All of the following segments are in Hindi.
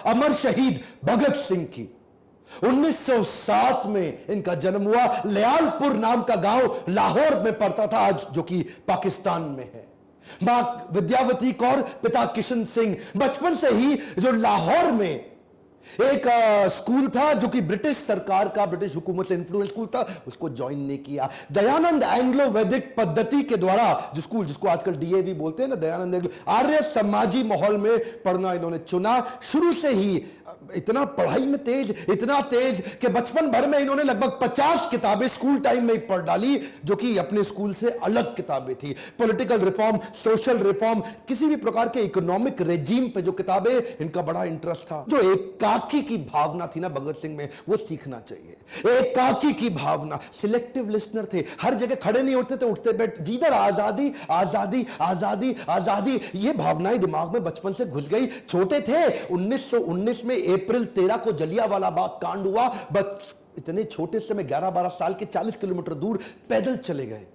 अमर शहीद भगत सिंह की। 1907 में इनका जन्म हुआ। लयालपुर नाम का गांव लाहौर में पड़ता था आज, जो कि पाकिस्तान में है। मां विद्यावती कौर, पिता किशन सिंह। बचपन से ही जो लाहौर में एक स्कूल था जो कि ब्रिटिश सरकार का, ब्रिटिश हुकूमत से इन्फ्लुएंस स्कूल था, उसको ज्वाइन नहीं किया। दयानंद एंग्लो वैदिक पद्धति के द्वारा जो स्कूल, जिसको आजकल डीएवी बोलते हैं ना, दयानंद एंग्लो, आर्य समाजी माहौल में पढ़ना इन्होंने चुना। शुरू से ही इतना पढ़ाई में तेज, इतना तेज कि बचपन भर में इन्होंने लगभग 50 किताबें स्कूल टाइम में ही पढ़ डाली, जो कि अपने स्कूल से अलग किताबें थी। पॉलिटिकल रिफॉर्म, सोशल रिफॉर्म, किसी भी प्रकार के इकोनॉमिक रेजिम पे जो किताबें, इनका बड़ा इंटरेस्ट था। जो एकाकी की भावना थी ना भगत सिंह में, वो सीखना चाहिए। एकाकी की भावना। सिलेक्टिव लिसनर थे, हर जगह खड़े नहीं होते थे, उठते बैठ, जिधर आजादी आजादी आजादी आजादी, ये भावनाएं दिमाग में बचपन से घुस गई। छोटे थे, 1919 में अप्रैल 13 को जलियांवाला बाग कांड हुआ। बस इतने छोटे से में 11-12 साल के 40 किलोमीटर दूर पैदल चले गए।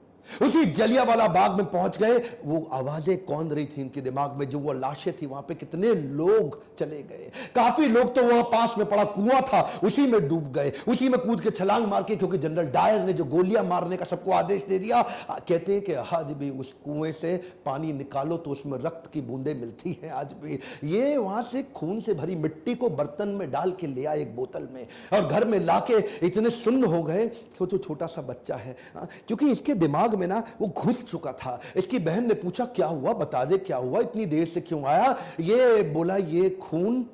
उसी जलियांवाला बाग में पहुंच गए। वो आवाजें कौन रही थी इनके दिमाग में, जो वो लाशें थी वहां पे, कितने लोग चले गए। काफी लोग तो वहां पास में पड़ा कुआं था, उसी में डूब गए, उसी में कूद के छलांग मार के, क्योंकि जनरल डायर ने जो गोलियां मारने का सबको आदेश दे दिया। कहते हैं कि आज भी उस कुएं से पानी निकालो तो उसमें रक्त की बूंदें मिलती हैं आज भी। ये वहां से खून से भरी मिट्टी को बर्तन में डाल के ले आए एक बोतल में, और घर में लाके इतने सुन्न हो गए। सोचो छोटा सा बच्चा है, क्योंकि इसके दिमाग में ना वो घुस चुका था। इसकी बहन ने पूछा क्या हुआ, बता दे क्या हुआ, इतनी देर से क्यों आया। ये बोला ये खून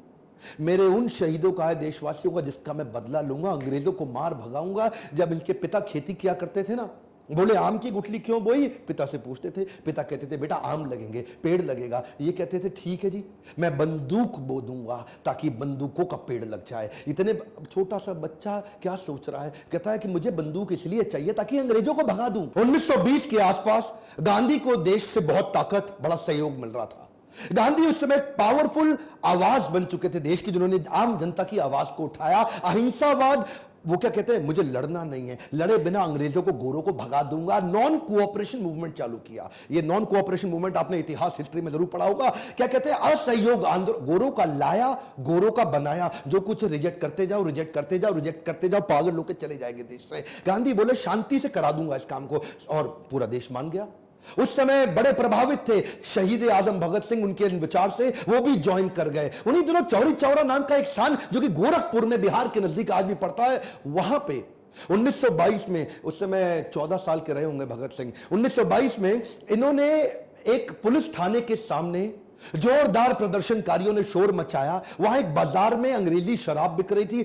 मेरे उन शहीदों का है, देशवासियों का, जिसका मैं बदला लूंगा, अंग्रेजों को मार भगाऊंगा। जब इनके पिता खेती किया करते थे ना, बोले आम की गुठली क्यों बोई, पिता से पूछते थे। पिता कहते थे बेटा आम लगेंगे, पेड़ लगेगा। ये कहते थे ठीक है जी, मैं बंदूक बो दूंगा ताकि बंदूकों का पेड़ लग जाए। इतने छोटा सा बच्चा क्या सोच रहा है, कहता है कि मुझे बंदूक इसलिए चाहिए ताकि अंग्रेजों को भगा दूं। 1920 के आसपास गांधी को देश से बहुत ताकत, बड़ा सहयोग मिल रहा था। गांधी उस समय पावरफुल आवाज बन चुके थे देश की, जिन्होंने आम जनता की आवाज को उठाया। अहिंसावाद, वो क्या कहते हैं, मुझे लड़ना नहीं है, लड़े बिना अंग्रेजों को, गोरों को भगा दूंगा। नॉन कोऑपरेशन मूवमेंट चालू किया। ये नॉन कोऑपरेशन मूवमेंट आपने इतिहास, हिस्ट्री में जरूर पढ़ा होगा। क्या कहते हैं, असहयोग आंदोलन। गोरों का लाया, गोरों का बनाया, जो कुछ रिजेक्ट करते जाओ, रिजेक्ट करते जाओ, रिजेक्ट करते जाओ, पागल लोग चले जाएंगे देश से। गांधी बोले शांति से करा दूंगा इस काम को, और पूरा देश मान गया। उस समय बड़े प्रभावित थे शहीद आजम भगत सिंह उनके विचार से, वो भी ज्वाइन कर गए। उन्हीं दिनों चौरी चौरा नाम का एक स्थान, जो कि गोरखपुर में बिहार के नजदीक आज भी पड़ता है, वहां पे 1922 में, उस समय 14 साल के रहे होंगे भगत सिंह, 1922 में इन्होंने एक पुलिस थाने के सामने जोरदार प्रदर्शनकारियों ने शोर मचाया। वहां एक बाजार में अंग्रेजी शराब बिक रही थी।